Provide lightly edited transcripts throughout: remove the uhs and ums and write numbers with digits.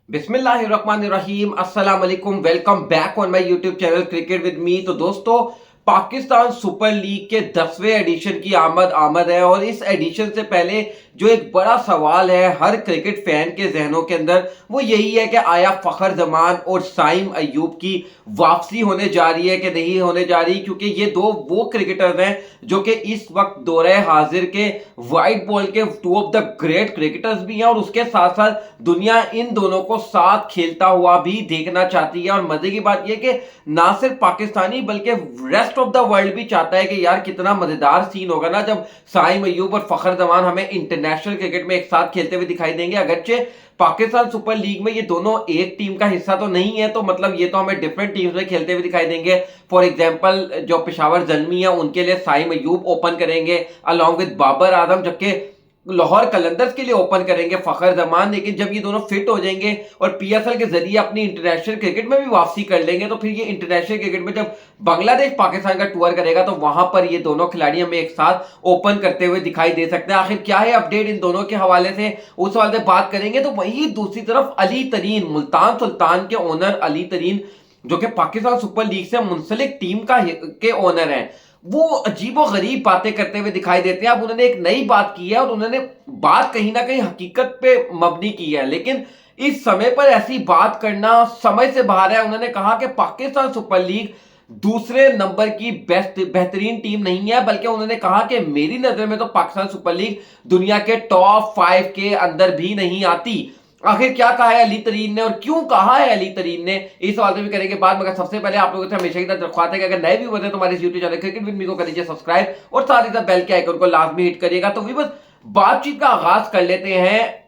बिस्मिल्लाहिर्रहमानिर्रहीम अस्सलाम वालेकुम। Welcome back on my YouTube channel cricket with me. तो दोस्तों, पाकिस्तान सुपर लीग के 10वें एडिशन की आमद आमद है और इस एडिशन से पहले जो एक बड़ा सवाल है हर क्रिकेट फैन के जहनों के अंदर, वो यही है कि आया फखर जमान और साइम अयूब की वापसी होने जा रही है कि नहीं होने जा रही, क्योंकि ये दो वो क्रिकेटर्स हैं जो कि इस वक्त दौरे हाजिर के वाइट बॉल के two of the great cricketers भी हैं और उसके साथ साथ दुनिया इन दोनों को साथ खेलता हुआ भी देखना चाहती है। और मजे की बात यह कि ना सिर्फ पाकिस्तानी बल्कि रेस्ट ऑफ द वर्ल्ड भी चाहता है कि यार कितना मजेदार सीन होगा ना जब साइम अयूब और फखर जमान हमें इंटरनेशनल क्रिकेट में एक साथ खेलते हुए दिखाई देंगे। अगरचे पाकिस्तान सुपर लीग में ये दोनों एक टीम का हिस्सा तो नहीं है, तो मतलब ये तो हमें डिफरेंट टीम्स में खेलते हुए दिखाई देंगे। फॉर एग्जांपल जो पेशावर जल्मी है उनके लिए साइम अयूब ओपन करेंगे अलॉन्ग विद बाबर आजम, जबकि लाहौर कलंदर्स के लिए ओपन करेंगे फखर जमान। लेकिन जब ये दोनों फिट हो जाएंगे और पीएसएल के जरिए अपनी इंटरनेशनल क्रिकेट में भी वापसी कर लेंगे, तो फिर ये इंटरनेशनल क्रिकेट में जब बांग्लादेश पाकिस्तान का टूर करेगा तो वहां पर ये दोनों खिलाड़ी हमें एक साथ ओपन करते हुए दिखाई दे सकते हैं। आखिर क्या है अपडेट इन दोनों के हवाले से, उस हवाले से बात करेंगे। तो वहीं दूसरी तरफ अली तरीन, मुल्तान सुल्तान के ओनर अली तरीन, जो कि पाकिस्तान सुपर लीग से मुंसलिक टीम के ओनर हैं, वो अजीबो गरीब बातें करते हुए दिखाई देते हैं। अब उन्होंने एक नई बात की है और उन्होंने बात कहीं ना कहीं हकीकत पे मबनी की है, लेकिन इस समय पर ऐसी बात करना समय से बाहर है। उन्होंने कहा कि पाकिस्तान सुपर लीग दूसरे नंबर की बेहतरीन टीम नहीं है, बल्कि उन्होंने कहा कि मेरी नजर में तो पाकिस्तान सुपर लीग दुनिया के टॉप 5 के अंदर भी नहीं आती। आखिर क्या कहा है अली तरीन ने और क्यों कहा है अली तरीन ने, इस सवाल से भी करेंगे बात। मगर सबसे पहले आप लोगों से हमेशा की तरह दरख्वास्त है कि अगर नए व्यूअर्स हैं तो हमारे इस YouTube channel cricket with me को कर लीजिए सब्सक्राइब और साथ ही साथ बेल के आइकन को लाजमी हिट करिएगा। तो बस बातचीत का आगाज कर लेते हैं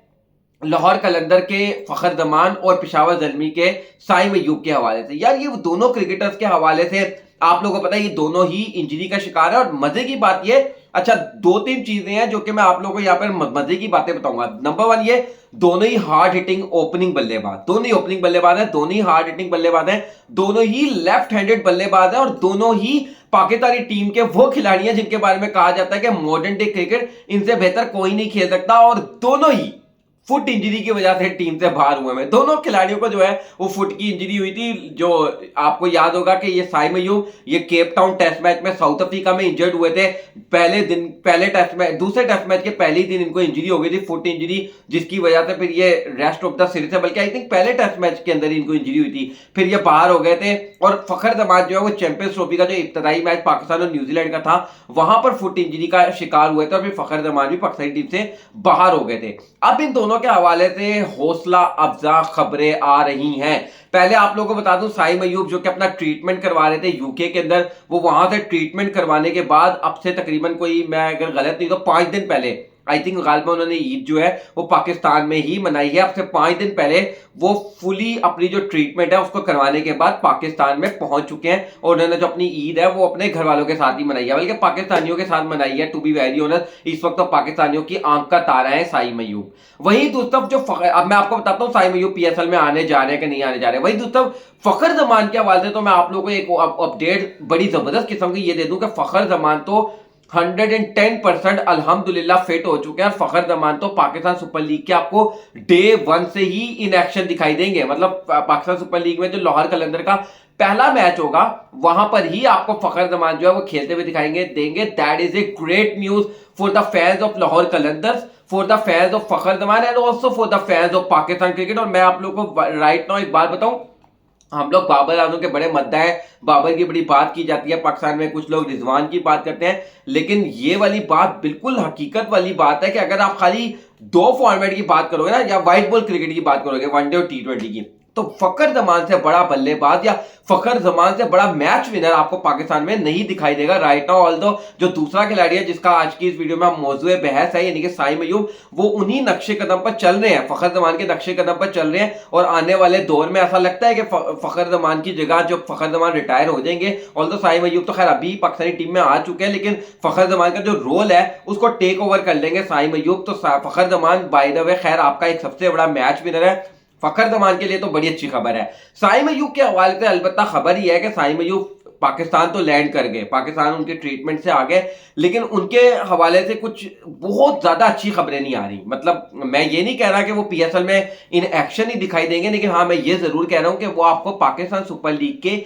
लाहौर कलंदर के फखर जमान और पेशावर जल्मी के साइम अयूब के हवाले से। यार ये दोनों क्रिकेटर्स के हवाले से आप लोगों को पता है ये दोनों ही इंजरी का शिकार है। और मजे की बात ये, अच्छा, दो तीन चीजें हैं जो कि मैं आप लोगों को यहाँ पर मजे की बातें बताऊंगा। नंबर वन, ये दोनों ही हार्ड हिटिंग ओपनिंग बल्लेबाज, दोनों ही ओपनिंग बल्लेबाज हैं, दोनों ही हार्ड हिटिंग बल्लेबाज हैं, दोनों ही लेफ्ट हैंडेड बल्लेबाज हैं और दोनों ही पाकिस्तानी टीम के वो खिलाड़ी हैं जिनके बारे में कहा जाता है कि मॉडर्न डे क्रिकेट इनसे बेहतर कोई नहीं खेल सकता। और दोनों ही फुट इंजरी की वजह से टीम से बाहर हुए हैं। दोनों खिलाड़ियों को जो है वो फुट की इंजरी हुई थी। जो आपको याद होगा कि ये साइम अयूब ये केप टाउन टेस्ट मैच में साउथ अफ्रीका में इंजर्ड हुए थे। पहले टेस्ट मैच, दूसरे टेस्ट मैच के पहले ही दिन इनको इंजरी हो गई थी, फुट इंजरी, जिसकी वजह से फिर ये रेस्ट ऑफ द सीरीज है, बल्कि आई थिंक पहले टेस्ट मैच के अंदर इनको इंजरी हुई थी, फिर ये बाहर हो गए थे। और फखर जमान जो है वो चैंपियंस ट्रॉफी का जो इब्तदाई मैच पाकिस्तान और न्यूजीलैंड का था वहां पर फुट इंजरी का शिकार हुए थे और फिर फखर जमान भी पाकिस्तानी टीम से बाहर हो गए थे। अब इन दोनों के हवाले से हौसला अफजा खबरें आ रही हैं। पहले आप लोगों को बता दूं, साइम अयूब जो कि अपना ट्रीटमेंट करवा रहे थे यूके के अंदर, वो वहां से ट्रीटमेंट करवाने के बाद अब से तकरीबन कोई, मैं अगर गलत नहीं तो 5 दिन पहले, आई थिंक गालिबा उन्होंने ईद जो है वो पाकिस्तान में ही मनाई है। अब से 5 दिन पहले वो फुली अपनी जो ट्रीटमेंट है उसको करवाने के बाद पाकिस्तान में पहुंच चुके हैं और उन्होंने जो अपनी ईद है वो अपने घर वालों के साथ ही मनाई है, बल्कि पाकिस्तानियों के साथ मनाई है। टू बी वेरी ऑनेस्ट, इस वक्त तो पाकिस्तानियों की आंख का तारा है साइम अयूब। वहीं दूसरी तरफ जो अब मैं आपको बताता हूं साइम अयूब पीएसएल में आने जा रहे हैं कि नहीं आने जा रहे हैं। वहीं दूसरी तरफ फखर जमान के हवाले से तो मैं आप लोगों को एक अपडेट बड़ी जबरदस्त किस्म की ये दे दूं कि फखर जमान तो 110% अल्हम्दुलिल्लाह फिट हो चुके हैं। फखर जमान तो पाकिस्तान सुपर लीग के आपको डे 1 से ही इन एक्शन दिखाई देंगे। मतलब पाकिस्तान सुपर लीग में जो लाहौर कलंदर का पहला मैच होगा वहां पर ही आपको फखर जमान जो है वो खेलते हुए दिखाएंगे देंगे। That is a great news for the fans of Lahore Qalandars, for the fans of Fakhar Zaman and also for the fans of Pakistan cricket. और मैं आप लोगों को राइट नाउ एक बात बताऊं, हम लोग बाबर आजम के बड़े मद्दा हैं, बाबर की बड़ी बात की जाती है पाकिस्तान में, कुछ लोग रिजवान की बात करते हैं, लेकिन ये वाली बात बिल्कुल हकीकत वाली बात है कि अगर आप खाली 2 फॉर्मेट की बात करोगे ना, या व्हाइट बॉल क्रिकेट की बात करोगे, वनडे और टी20 की, तो फखर जमान से बड़ा बल्लेबाज या फखर जमान से बड़ा मैच विनर आपको पाकिस्तान में नहीं दिखाई देगा राइट नाउ। ऑल्दो जो दूसरा खिलाड़ी है जिसका आज की इस वीडियो में मौजूद बहस है, यानी कि साइम अयूब, वो उन्हीं नक्शे कदम पर चल रहे हैं, फखर जमान के नक्शे कदम पर चल रहे हैं। और आने वाले दौर में ऐसा लगता है कि फखर जमान की जगह जो फखर जमान रिटायर हो जाएंगे, ऑल्दो साइम अयूब तो खैर अभी पाकिस्तानी टीम में आ चुके हैं, लेकिन फखर जमान का जो रोल है उसको टेक ओवर कर लेंगे साइम अयूब। तो फखर जमान बाय द वे खैर आपका एक सबसे बड़ा मैच विनर है, फखर जमान के लिए तो बड़ी अच्छी खबर है। साइम अयूब के हवाले से अलबत्ता खबर ही है कि साइम अयूब पाकिस्तान तो लैंड कर गए, पाकिस्तान उनके ट्रीटमेंट से आ गए, लेकिन उनके हवाले से कुछ बहुत ज्यादा अच्छी खबरें नहीं आ रही। मतलब मैं ये नहीं कह रहा कि वो पीएसएल में इन एक्शन ही दिखाई देंगे, लेकिन हाँ मैं ये जरूर कह रहा हूं कि वो आपको पाकिस्तान सुपर लीग के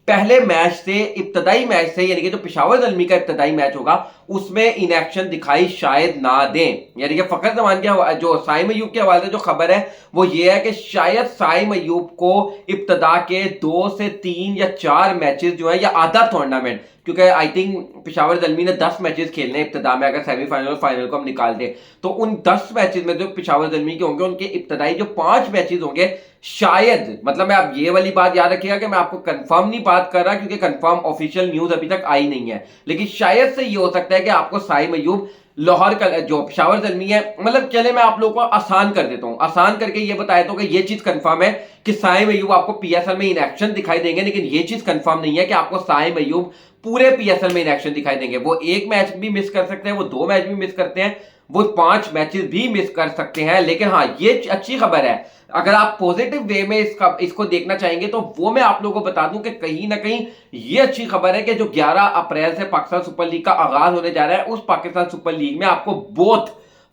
पहले मैच से, इब्तदाई मैच से, यानी कि जो पेशावर ज़ल्मी का इब्तदाई मैच होगा उसमें इनएक्शन दिखाई शायद ना दें। यानी कि फखर जमान के जो साइम अयूब के हवाले से जो खबर है वो ये है कि शायद साइम अयूब को इब्तदा के 2 से 3 या 4 मैचेस जो है, या आधा टूर्नामेंट, क्योंकि आई थिंक पेशावर ज़ल्मी ने 10 मैचेस खेलने इब्तदा में, अगर सेमीफाइनल और फाइनल को हम निकाल दें तो उन 10 मैचेस में जो पेशावर ज़ल्मी के होंगे उनके इब्तदाई जो 5 मैचेस होंगे शायद, मतलब मैं आप ये वाली बात याद रखिएगा कि मैं आपको कंफर्म नहीं बात कर रहा क्योंकि कंफर्म ऑफिशियल न्यूज अभी तक आई नहीं है, लेकिन शायद से ये हो सकता है कि आपको साइम अयूब लाहौर का जो पेशावर ज़ल्मी है, मतलब चले मैं आप लोगों को आसान कर देता हूं, आसान करके ये बता देता हूं कि ये चीज कंफर्म है कि साइम अयूब आपको पीएसएल में इन एक्शन दिखाई देंगे, लेकिन ये चीज कंफर्म नहीं है कि आपको साइम अयूब पूरे पीएसएल में इन एक्शन दिखाई देंगे। वो एक मैच भी मिस कर सकते हैं, वो 2 मैच भी मिस करते हैं, वो 5 मैचेस भी मिस कर सकते हैं। लेकिन हाँ ये अच्छी खबर है, अगर आप पॉजिटिव वे में इसको देखना चाहेंगे तो वो मैं आप लोगों को बता दूं कि कहीं ना कहीं ये अच्छी खबर है कि जो 11 अप्रैल से पाकिस्तान सुपर लीग का आगाज होने जा रहा है, उस पाकिस्तान सुपर लीग में आपको बोथ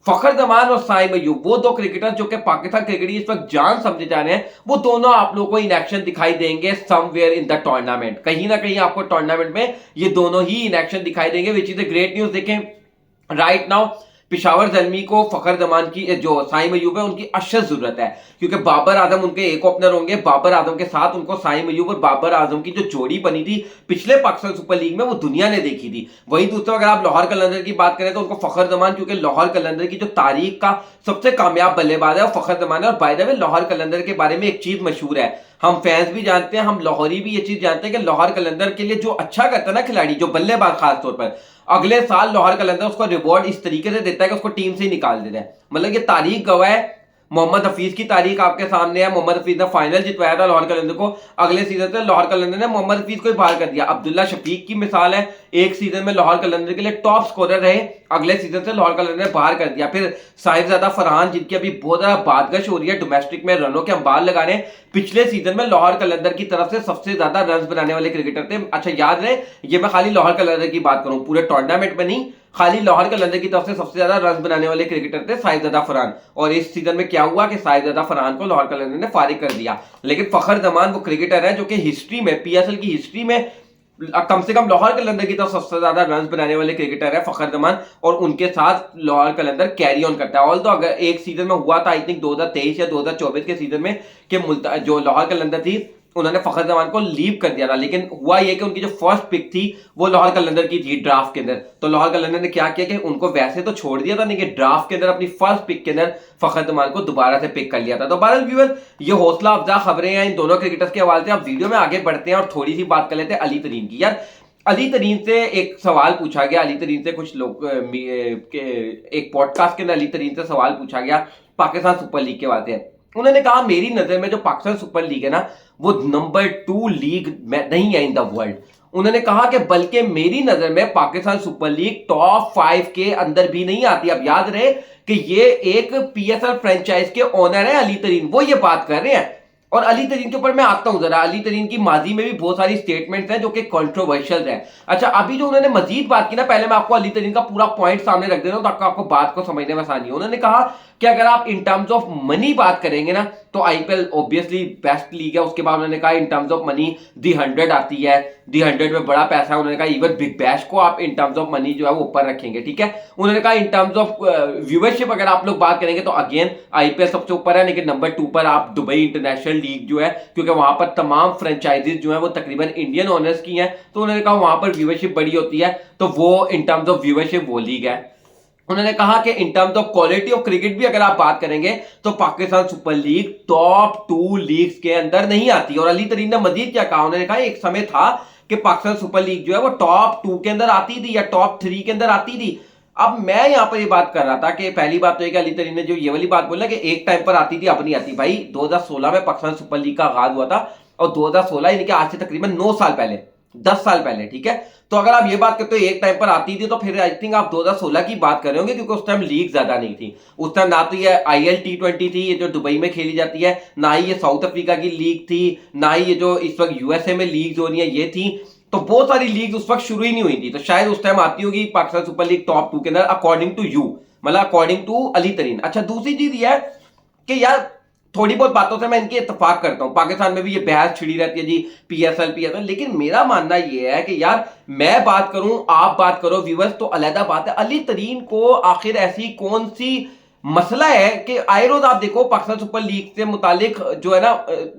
फखर जमान और साइम अयूब, वो 2 क्रिकेटर जो कि पाकिस्तान क्रिकेट की इस वक्त जान समझे जा रहे हैं, वो दोनों आप लोगों को इन एक्शन दिखाई देंगे समवेयर इन द टूर्नामेंट। कहीं ना कहीं आपको टूर्नामेंट में ये दोनों ही इन एक्शन दिखाई देंगे, which is a great news. देखें राइट नाउ पेशावर ज़ल्मी को फखर जमान की जो साइम अयूब है उनकी अशद जरूरत है, क्योंकि बाबर आजम उनके एक ओपनर होंगे, बाबर आजम के साथ उनको साइम अयूब और बाबर आजम की जो जोड़ी बनी थी पिछले पाकिस्तान सुपर लीग में वो दुनिया ने देखी थी। वही दूसरा अगर आप लाहौर कलंदर की बात करें तो उनको फखर जमान, क्योंकि लाहौर कलंदर की जो तारीख का सबसे कामयाब बल्लेबाज है वो फखर जमान है। और बाय द वे लाहौर कलंदर के बारे में एक चीज मशहूर है, हम फैंस भी जानते हैं, हम लाहौरी भी ये चीज जानते हैं कि लाहौर कलंदर के लिए जो अच्छा करता है ना खिलाड़ी, जो बल्लेबाज खासतौर पर, अगले साल लाहौर कलंदर उसको रिवॉर्ड इस तरीके से देता है कि उसको टीम से ही निकाल देता है। मतलब ये तारीख गवाह है, मोहम्मद हफीज की तारीख आपके सामने है। मोहम्मद हफीज ने फाइनल जितवाया था लाहौर कलंदर को, अगले सीजन से लाहौर कलंदर ने मोहम्मद हफीज को ही बाहर कर दिया। अब्दुल्ला शफीक की मिसाल है, एक सीजन में लाहौर कलंदर के लिए टॉप स्कोरर रहे, अगले सीजन से लाहौर कलंदर ने बाहर कर दिया। फिर साहिबजादा फरहान, जिनकी अभी बहुत ज्यादा बादगश हो रही है, डोमेस्टिक में रनों के अंबार लगा रहे हैं, पिछले सीजन में लाहौर कलंदर की तरफ से सबसे ज्यादा रन बनाने वाले क्रिकेटर थे। अच्छा याद रहे, ये मैं खाली लाहौर कलंदर की बात करूं, पूरे टूर्नामेंट में नहीं, खाली लाहौर कलंदर की तरफ से सबसे ज्यादा रन बनाने वाले क्रिकेटर थे साहिबजादा फरहान। और इस सीजन में क्या हुआ कि साहिबजादा फरहान को लाहौर कलंदर ने फारिग कर दिया। लेकिन फखर जमान वो क्रिकेटर है जो कि हिस्ट्री में, पीएसएल की हिस्ट्री में कम से कम लाहौर कलंदर की तरफ सबसे ज्यादा रन बनाने वाले क्रिकेटर है फखर जमान, और उनके साथ लाहौर कलंदर कैरी ऑन करता है। ऑल तो अगर एक सीजन में हुआ था आई थिंक 2023 या 2024 के सीजन में कि जो लाहौर कलंदर थी उन्होंने फखर जमान को लीव कर दिया था, लेकिन हुआ यह कि उनकी जो फर्स्ट पिक थी वो लाहौर कलंदर की थी ड्राफ्ट के अंदर। तो लाहौर कलंदर ने क्या किया कि उनको वैसे तो छोड़ दिया था, लेकिन ड्राफ्ट के अंदर अपनी फर्स्ट पिक के अंदर फखर जमान को दोबारा से पिक कर लिया था। तो बहरहाल व्यूअर, ये हौसला अफजा खबरें हैं इन दोनों क्रिकेटर्स के हवाले से। आप वीडियो में आगे बढ़ते हैं और थोड़ी सी बात कर लेते हैं अली तरीन की। यार अली तरीन से एक सवाल पूछा गया, अली तरीन से कुछ लोग एक पॉडकास्ट के अंदर अली तरीन से सवाल पूछा गया पाकिस्तान सुपर लीग के बारे में। उन्होंने कहा मेरी नजर में जो पाकिस्तान सुपर लीग है ना वो नंबर 2 लीग में नहीं है इन द वर्ल्ड। उन्होंने कहा कि बल्कि मेरी नजर में पाकिस्तान सुपर लीग टॉप 5 के अंदर भी नहीं आती। अब याद रहे कि ये एक पीएसएल फ्रेंचाइज के ओनर है अली तरीन, वो ये बात कर रहे हैं। और अली तरीन के ऊपर मैं आता हूं जरा, अली तरीन की माजी में भी बहुत सारी स्टेटमेंट्स हैं जो कि कंट्रोवर्शियल है। अच्छा अभी जो उन्होंने मजीद बात की ना, पहले मैं आपको अली तरीन का पूरा पॉइंट सामने रख दे रहा हूं ताकि आपको बात को समझने में आसानी हो। उन्होंने कहा कि अगर आप इन टर्म्स ऑफ मनी बात करेंगे ना तो आईपीएल ऑब्वियसली बेस्ट लीग है। उसके बाद उन्होंने कहा इन टर्म्स ऑफ मनी दी 100 आती है, दी 100 में बड़ा पैसा है। उन्होंने कहा इवन बिग बैश को आप इन टर्म्स ऑफ मनी जो है वो ऊपर रखेंगे, ठीक है। उन्होंने कहा इन टर्म्स ऑफ व्यूअरशिप अगर आप लोग बात करेंगे तो अगेन आईपीएल सबसे ऊपर है, लेकिन नंबर 2 पर आप दुबई इंटरनेशनल लीग जो है, क्योंकि वहां पर तमाम फ्रेंचाइजीज जो है वो तकरीबन इंडियन ओनर्स की हैं, तो उन्होंने कहा वहां पर व्यूअरशिप बड़ी होती है, तो वो इन टर्म्स ऑफ व्यूअरशिप वो लीग है। उन्होंने कहा कि इन terms of quality of cricket भी अगर आप बात करेंगे तो Pakistan super league top 2 leagues के अंदर नहीं आती। और अली तरीन ने मजीद क्या कहा, उन्होंने कहा एक समय था कि पाकिस्तान सुपर लीग जो है वो टॉप 2 के अंदर आती थी या टॉप 3 के अंदर आती थी। अब मैं यहां पर ये बात कर रहा था कि पहली बात तो है कि अली तरीन ने जो ये वाली बात बोला कि एक टाइम पर आती थी अब नहीं आती। भाई 2016 में पाकिस्तान सुपर लीग का आगाज हुआ था और 2016 यानी कि आज से तकरीबन 9 साल पहले, 10 साल पहले, ठीक है। तो अगर आप ये बात करते हो एक टाइम पर आती थी तो फिर आई थिंक आप 2016 की बात कर रहे होंगे, क्योंकि उस टाइम लीग ज्यादा नहीं थी। उस टाइम ना तो ये आईएल T20 थी, ये जो दुबई में खेली जाती है, ना ही ये साउथ अफ्रीका की लीग थी, ना ही ये जो इस वक्त यूएसए में लीग हो रही है ये थी। तो बहुत सारी लीग उस वक्त शुरू ही नहीं हुई थी, तो शायद उस टाइम आती होगी पाकिस्तान सुपर लीग टॉप 2 के अंदर अकॉर्डिंग टू यू, मतलब अकॉर्डिंग टू अली तरीन। अच्छा, दूसरी चीज ये है कि यार थोड़ी बहुत बातों से मैं इनकी इत्तेफाक करता हूं, पाकिस्तान में भी ये बहस छिड़ी रहती है जी पीएसएल, लेकिन मेरा मानना ये है कि यार मैं बात करूं, आप बात करो, व्यूअर्स तो अलग बात है। अली तरीन को आखिर ऐसी कौन सी मसला है कि आए रोज आप देखो पाकिस्तान सुपर लीग से मुतालिक जो है ना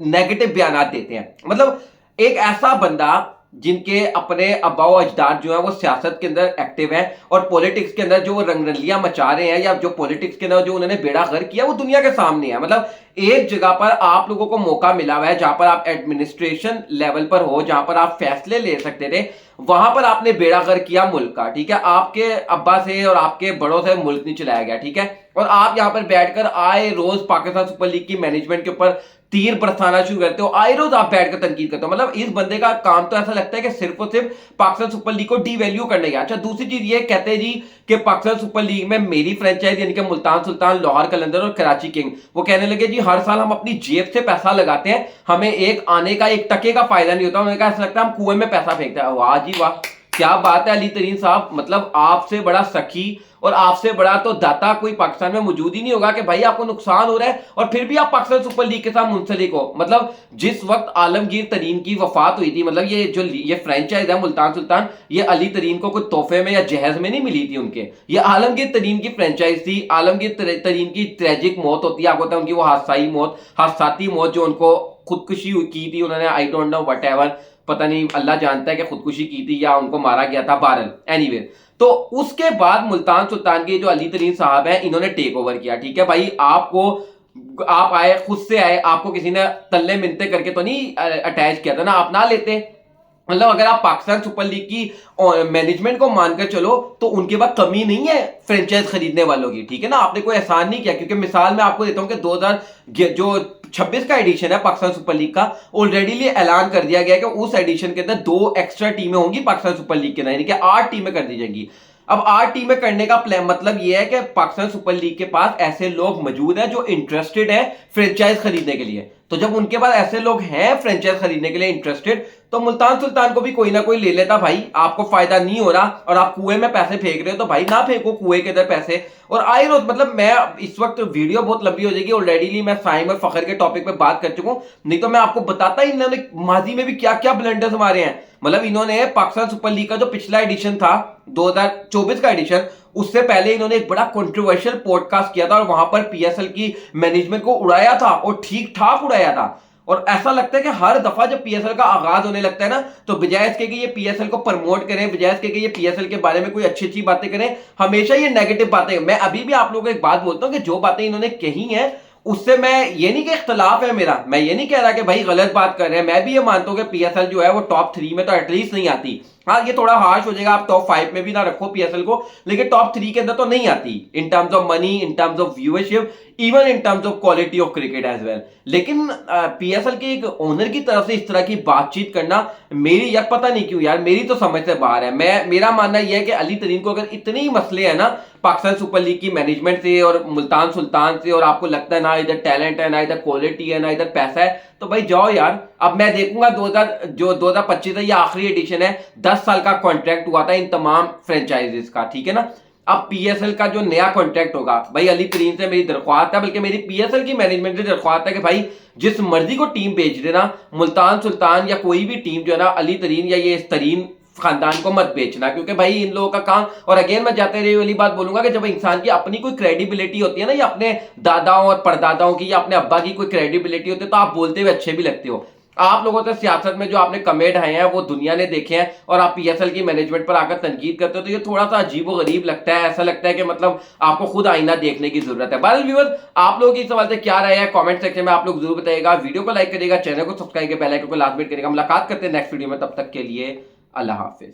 नेगेटिव बयान देते हैं। मतलब एक ऐसा बंदा जिनके अपने अब्बाओ अजदाद जो है वो सियासत के अंदर एक्टिव है और पॉलिटिक्स के अंदर जो रंगरलियां मचा रहे हैं, या जो पॉलिटिक्स के अंदर जो उन्होंने बेड़ा गर्क किया वो दुनिया के सामने है। मतलब एक जगह पर आप लोगों को मौका मिला हुआ है जहां पर आप एडमिनिस्ट्रेशन लेवल पर हो, जहां पर आप फैसले ले सकते थे, वहां पर आपने बेड़ा गर्क किया मुल्क का। ठीक है, आपके अब्बा से और आपके बड़ों से मुल्क नहीं चलाया गया। ठीक है, और आप यहां पर बैठकर आए रोज पाकिस्तान सुपर लीग की मैनेजमेंट के ऊपर तीर बरसाना शुरू करते हो, आए रोज आप बैठकर तनकीद करते हो। मतलब इस बंदे का काम तो ऐसा लगता है कि सिर्फ और सिर्फ पाकिस्तान सुपर लीग को डीवैल्यू करने का। अच्छा, दूसरी चीज ये कहते हैं जी कि पाकिस्तान सुपर लीग में मेरी फ्रेंचाइज यानी कि मुल्तान सुल्तान, लाहौर कलंदर और कराची किंग, वो कहने लगे जी हर साल हम अपनी जेब से पैसा लगाते हैं, हमें एक आने का एक टके का फायदा नहीं होता। उन्होंने कहा ऐसा लगता है हम कुएं में पैसा फेंकते हैं। वाह जी वाह, क्या बात है अली तरीन साहब, मतलब आपसे बड़ा सखी और आपसे बड़ा तो दाता कोई पाकिस्तान में मौजूद ही नहीं होगा कि भाई आपको नुकसान हो रहा है और फिर भी आप पाकिस्तान सुपर लीग के साथ मुंसलिक हो। मतलब जिस वक्त आलमगीर तरीन की वफात हुई थी, मतलब ये फ्रेंचाइज है मुल्तान सुल्तान, ये अली तरीन को कुछ तोहफे में या जहेज में नहीं मिली थी उनके, ये आलमगीर तरीन की फ्रेंचाइज थी। आलमगीर तरीन की ट्रेजिक मौत होती है, आपको पता है उनकी वो हादसाती मौत जो उनको खुदकुशी की थी उन्होंने, I don't know what ever, पता नहीं अल्लाह जानता है कि खुदकुशी की थी या उनको मारा गया था, बहरहाल एनीवे। तो उसके बाद मुल्तान सुल्तान के जो अली तरीन साहब हैं इन्होंने टेक ओवर किया। ठीक है भाई, आप आए, खुद से आए, आपको किसी ने तल्ले मिनते करके तो नहीं अटैच किया था ना, आप ना लेते। मतलब अगर आप पाकिस्तान सुपर लीग की मैनेजमेंट को मानकर चलो तो उनके पास कमी नहीं है फ्रेंचाइज खरीदने वालों की। ठीक है ना, आपने कोई एहसान नहीं किया, क्योंकि मिसाल मैं आपको देता हूं कि 2026 का एडिशन है पाकिस्तान सुपर लीग का, ऑलरेडी ऐलान कर दिया गया है कि उस एडिशन के अंदर 2 एक्स्ट्रा टीमें होंगी पाकिस्तान सुपर लीग के अंदर, यानी कि 8 टीमें कर दी जाएंगी। अब 8 टीमें करने का प्लान मतलब यह है कि पाकिस्तान सुपर लीग के पास ऐसे लोग मौजूद हैं जो इंटरेस्टेड है फ्रेंचाइज खरीदने के लिए। तो जब उनके पास ऐसे लोग हैं फ्रेंचाइज खरीदने के लिए इंटरेस्टेड, तो मुल्तान सुल्तान को भी कोई ना कोई ले लेता। भाई आपको फायदा नहीं हो रहा और आप कुएं में पैसे फेंक रहे हो, तो भाई ना फेंको कुएं के अंदर पैसे। और आई रोज मतलब मैं इस वक्त वीडियो बहुत लंबी हो जाएगी, ऑलरेडी मैं साइम और फखर के टॉपिक पे बात कर चुका हूं, नहीं तो मैं आपको बताता ही इन्होंने माजी में भी क्या क्या ब्लंडर्स मारे हैं। मतलब इन्होंने पाकिस्तान सुपर लीग का जो पिछला एडिशन था 2024 का एडिशन, उससे पहले इन्होंने एक बड़ा कंट्रोवर्शियल पॉडकास्ट किया था और वहां पर पीएसएल की मैनेजमेंट को उड़ाया था और ठीक ठाक उड़ाया था। और ऐसा लगता है कि हर दफा जब पीएसएल का आगाज होने लगता है ना, तो बजाय इसके कि ये पीएसएल को प्रमोट करें, बजाय इसके कि ये पीएसएल के बारे में कोई अच्छी अच्छी बातें करें, हमेशा ये नेगेटिव बातें। मैं अभी भी आप लोगों को एक बात बोलता हूं कि जो बातें इन्होंने कही हैं उससे मैं ये नहीं कि इख्तलाफ है मेरा, मैं ये नहीं कह रहा कि भाई गलत बात कर रहे हैं, मैं भी ये मानता हूं कि पीएसएल जो है वो टॉप 3 में तो एटलीस्ट नहीं आती। हाँ, ये थोड़ा हार्श हो जाएगा, आप टॉप 5 में भी ना रखो पीएसएल को, लेकिन टॉप 3 के अंदर तो नहीं आती in terms of money, in terms of viewership, even in terms of quality of cricket as well. लेकिन पीएसएल के एक ओनर की तरफ से इस तरह की बातचीत करना मेरी यार पता नहीं क्यों यार मेरी तो समझ से बाहर है। मेरा मानना यह है कि अली तरीन को अगर इतने ही मसले हैं ना पाकिस्तान सुपर लीग की मैनेजमेंट से और मुल्तान सुल्तान से, और आपको लगता है ना इधर टैलेंट है, ना इधर क्वालिटी है, ना इधर पैसा है, तो भाई जाओ यार। अब मैं देखूंगा 2025 है, ये आखिरी एडिशन है, 10 साल का कॉन्ट्रैक्ट हुआ था इन तमाम फ्रेंचाइजेस का। ठीक है ना, अब पीएसएल का जो नया कॉन्ट्रैक्ट होगा, भाई अली तरीन से मेरी दरख्वास्त है, बल्कि मेरी पीएसएल की मैनेजमेंट से दरख्वास्त है कि भाई जिस मर्जी को टीम भेज देना, मुल्तान सुल्तान या कोई भी टीम जो है ना अली तरीन या ये इस तरीन खानदान को मत बेचना, क्योंकि भाई इन लोगों का काम। और अगेन मैं जाते रही वाली बात बोलूंगा कि जब इंसान की अपनी कोई क्रेडिबिलिटी होती है ना, या अपने दादाओं और परदादाओं की या अपने अब्बा की कोई क्रेडिबिलिटी होती है, तो आप बोलते हुए अच्छे भी लगते हो। आप लोगों से सियासत में जो आपने कमेंट आए हैं वो दुनिया ने देखे हैं, और आप पीएसएल की मैनेजमेंट पर आकर तनकीद करते हो, तो ये थोड़ा सा अजीब व गरीब लगता है। ऐसा लगता है कि मतलब आपको खुद आईना देखने की जरूरत है। बहरहाल व्यूअर्स, आप लोगों की इस सवाल से क्या राय है कमेंट सेक्शन में आप लोग जरूर बताइएगा। वीडियो को लाइक करिएगा, चैनल को सब्सक्राइब करके बेल आइकन को लाजमी करिएगा। मुलाकात करते हैं नेक्स्ट वीडियो में, तब तक के लिए अल्लाह हाफिज।